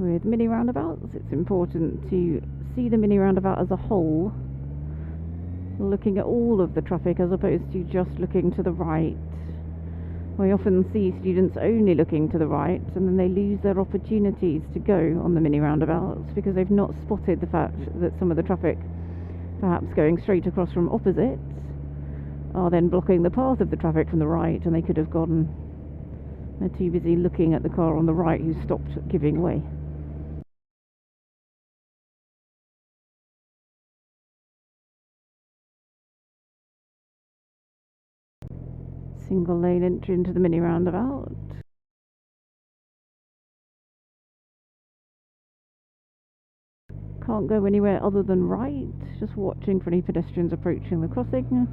With mini roundabouts, it's important to see the mini roundabout as a whole, looking at all of the traffic as opposed to just looking to the right. We often see students only looking to the right, and then they lose their opportunities to go on the mini roundabouts because they've not spotted the fact that some of the traffic, perhaps going straight across from opposites, are then blocking the path of the traffic from the right, and they could have gone. They're too busy looking at the car on the right who stopped giving way. Single lane entry into the mini roundabout. Can't go anywhere other than right, just watching for any pedestrians approaching the crossing.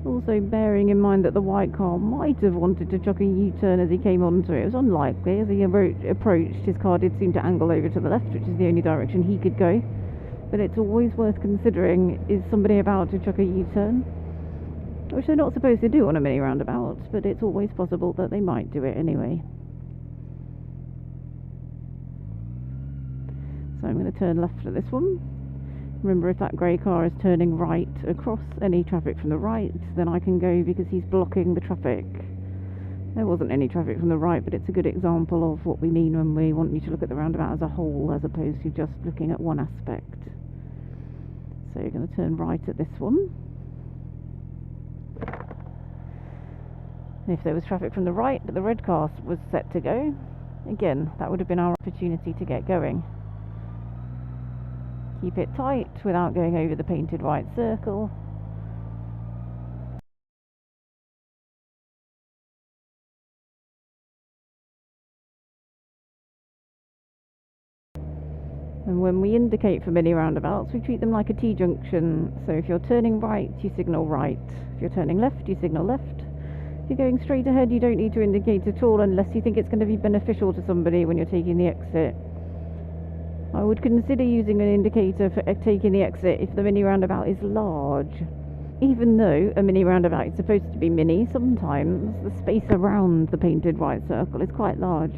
Also bearing in mind that the white car might have wanted to chuck a U-turn as he came onto it. It was unlikely. As he approached, his car did seem to angle over to the left, which is the only direction he could go. But it's always worth considering, is somebody about to chuck a U-turn? Which they're not supposed to do on a mini roundabout, but it's always possible that they might do it anyway. So I'm going to turn left at this one. Remember, if that grey car is turning right across any traffic from the right, then I can go because he's blocking the traffic. There wasn't any traffic from the right, but it's a good example of what we mean when we want you to look at the roundabout as a whole as opposed to just looking at one aspect. So you're going to turn right at this one. If there was traffic from the right but the red car was set to go, again, that would have been our opportunity to get going. Keep it tight without going over the painted white circle. And when we indicate for mini roundabouts, we treat them like a T-junction. So if you're turning right, you signal right. If you're turning left, you signal left. If you're going straight ahead, you don't need to indicate at all unless you think it's going to be beneficial to somebody when you're taking the exit. I would consider using an indicator for taking the exit if the mini roundabout is large. Even though a mini roundabout is supposed to be mini, sometimes the space around the painted white circle is quite large.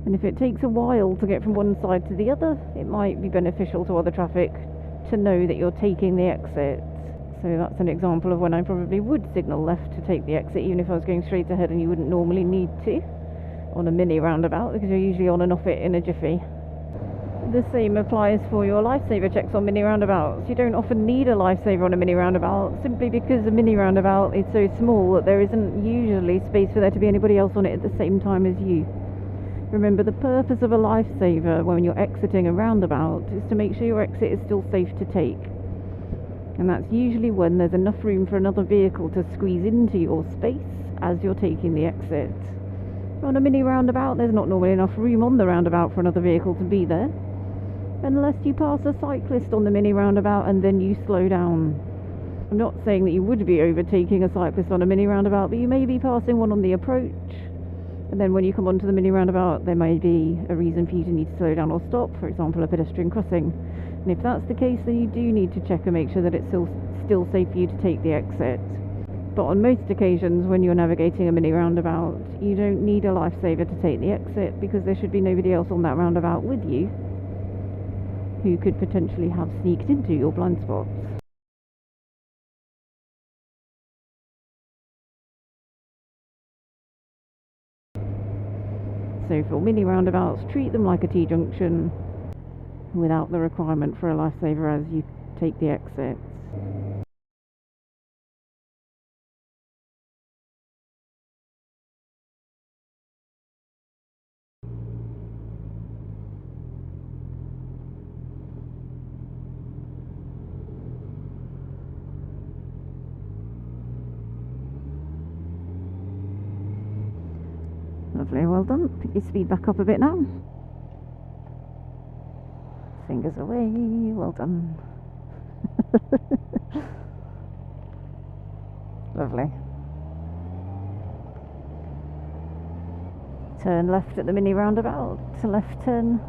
And if it takes a while to get from one side to the other, it might be beneficial to other traffic to know that you're taking the exit. So that's an example of when I probably would signal left to take the exit, even if I was going straight ahead and you wouldn't normally need to on a mini roundabout, because you're usually on and off it in a jiffy. The same applies for your Lifesaver checks on mini roundabouts. You don't often need a Lifesaver on a mini roundabout simply because a mini roundabout is so small that there isn't usually space for there to be anybody else on it at the same time as you. Remember, the purpose of a Lifesaver when you're exiting a roundabout is to make sure your exit is still safe to take. And that's usually when there's enough room for another vehicle to squeeze into your space as you're taking the exit. On a mini roundabout, there's not normally enough room on the roundabout for another vehicle to be there, unless you pass a cyclist on the mini roundabout and then you slow down. I'm not saying that you would be overtaking a cyclist on a mini roundabout, but you may be passing one on the approach, and then when you come onto the mini roundabout there may be a reason for you to need to slow down or stop, for example a pedestrian crossing. And if that's the case, then you do need to check and make sure that it's still safe for you to take the exit. But on most occasions when you're navigating a mini roundabout, you don't need a Lifesaver to take the exit because there should be nobody else on that roundabout with you who could potentially have sneaked into your blind spots. So for mini roundabouts, treat them like a T-junction without the requirement for a Lifesaver as you take the exits. Lovely, well done. Pick your speed back up a bit now. Fingers away, well done. Lovely. Turn left at the mini roundabout, to left turn.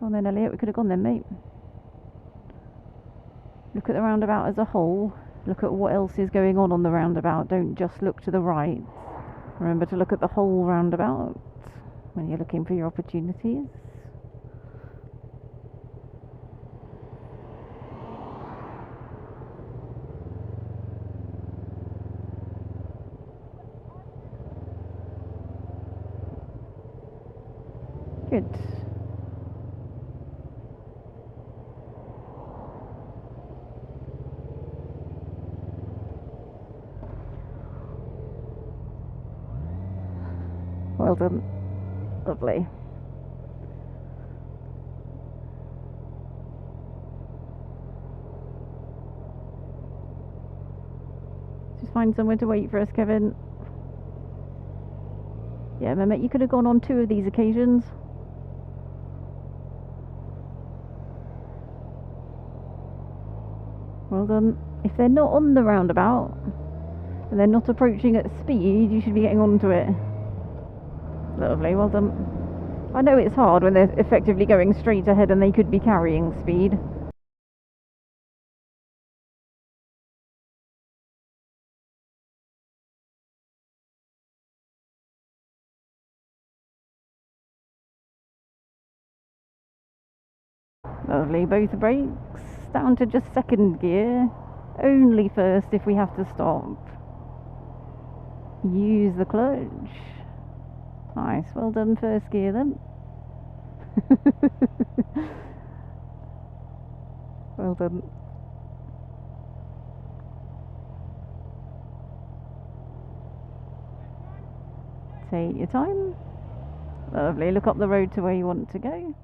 Come on then, Elliot, we could have gone then, mate. Look at the roundabout as a whole. Look at what else is going on the roundabout. Don't just look to the right. Remember to look at the whole roundabout when you're looking for your opportunities. Good. Well done. Lovely. Just find somewhere to wait for us, Kevin. Yeah, Mehmet, you could have gone on 2 of these occasions. Well done. If they're not on the roundabout and they're not approaching at speed, you should be getting onto it. Lovely, well done. I know it's hard when they're effectively going straight ahead and they could be carrying speed. Lovely, both brakes down to just second gear. Only first if we have to stop. Use the clutch. Nice, well done, first gear then. Well done. Take your time. Lovely, look up the road to where you want to go.